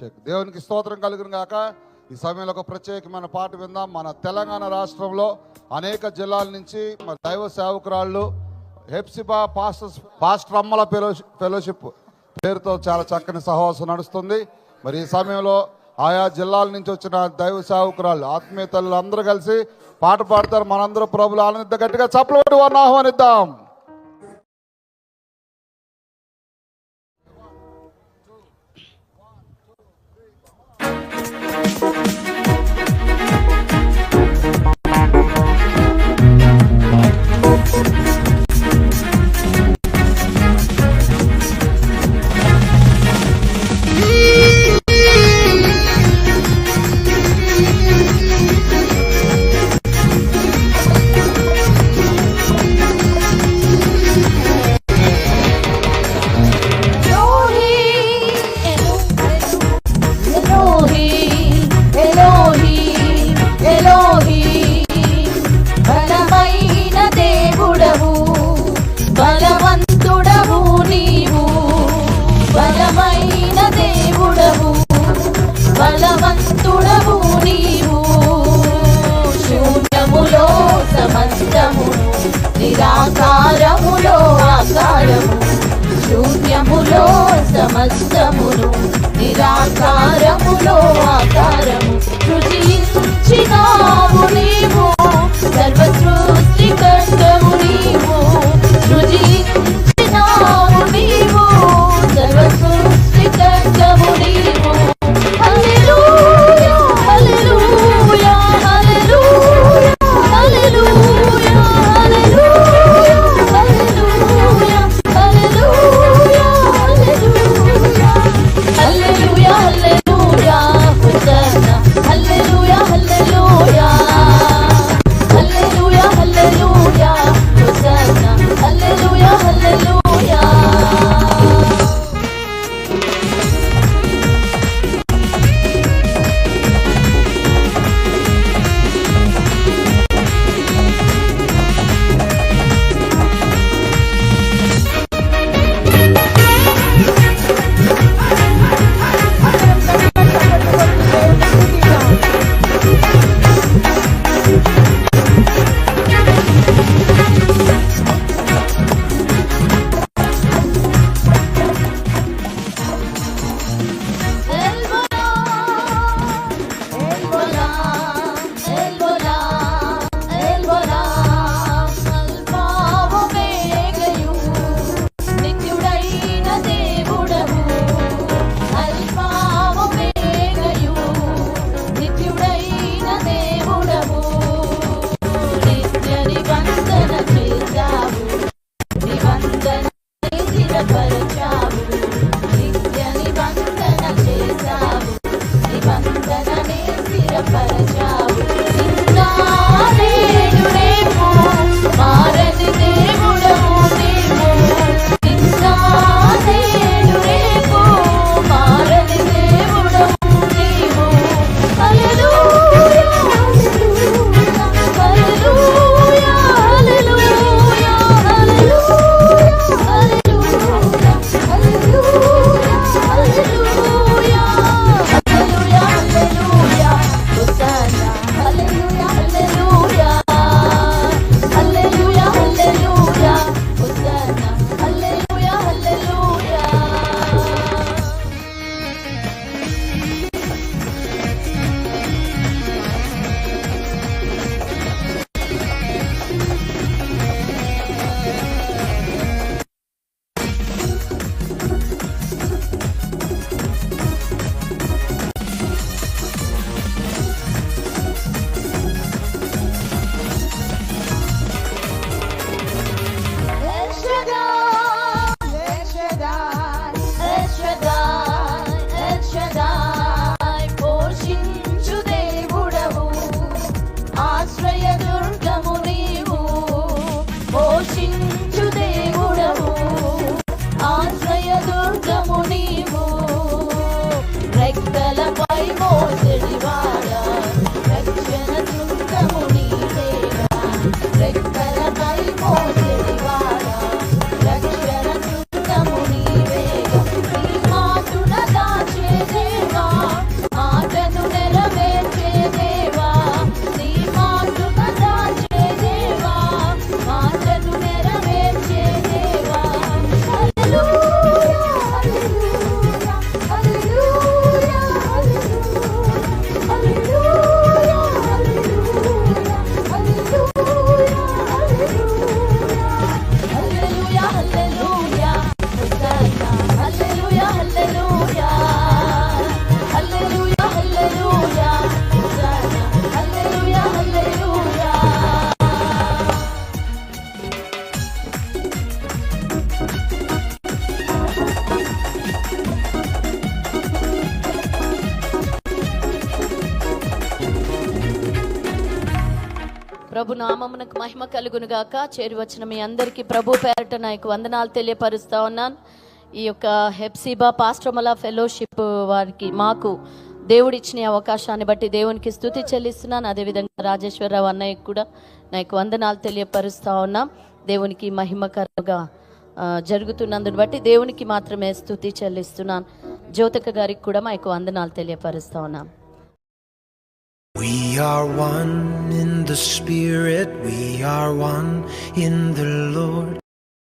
దేవునికి స్తోత్రం కలుగును గాక. ఈ సమయంలో ఒక ప్రత్యేకమైన పాట విందాం. మన తెలంగాణ రాష్ట్రంలో అనేక జిల్లాల నుంచి మరి దైవ సేవకురాళ్ళు హెప్సిబా పాస్టర్ అమ్మల ఫెలోషిప్ పేరుతో చాలా చక్కని సహవాసం నడుస్తుంది. మరి ఈ సమయంలో ఆయా జిల్లాల నుంచి వచ్చిన దైవ సేవకురాళ్ళు ఆత్మీయ తల్లులు అందరూ కలిసి పాట పాడతారు. మనందరూ ప్రభులు ఆనందిద్ద గట్టిగా చప్పట్లు వారిని ఆహ్వానిద్దాం. నిరాకారములో ఆకారము, శూన్యములో సమస్తమును, నిరాకారములో ఆకారము. సృజించినావు నీవు, సర్వ సృష్టికర్తవు నీవు. సృజించినావు నీవు, సర్వ సృష్టికర్తవు నీవు. హల్లెలూయా హల్లెలూయా హల్లెలూయా హల్లెలూయా hallelujah. ప్రభు నామమునకు మహిమ కలుగును గాక. చేరి వచ్చిన మీ అందరికీ ప్రభు పేరట నాకు వందనాలు తెలియపరుస్తా ఉన్నాను. ఈ యొక్క హెప్సిబా పాస్ట్రమల ఫెలోషిప్ వారికి మాకు దేవుడిచ్చిన అవకాశాన్ని బట్టి దేవునికి స్తుతి చెల్లిస్తున్నాను. అదేవిధంగా రాజేశ్వరరావు అన్నయ్యకు కూడా నాకు వందనాలు తెలియపరుస్తా ఉన్నాం. దేవునికి మహిమకరంగా జరుగుతున్నందుని బట్టి దేవునికి మాత్రమే స్తుతి చెల్లిస్తున్నాను. జ్యోతిక గారికి కూడా మాకు వందనాలు తెలియపరుస్తా ఉన్నాం. We are one in the Spirit, we are one in the Lord.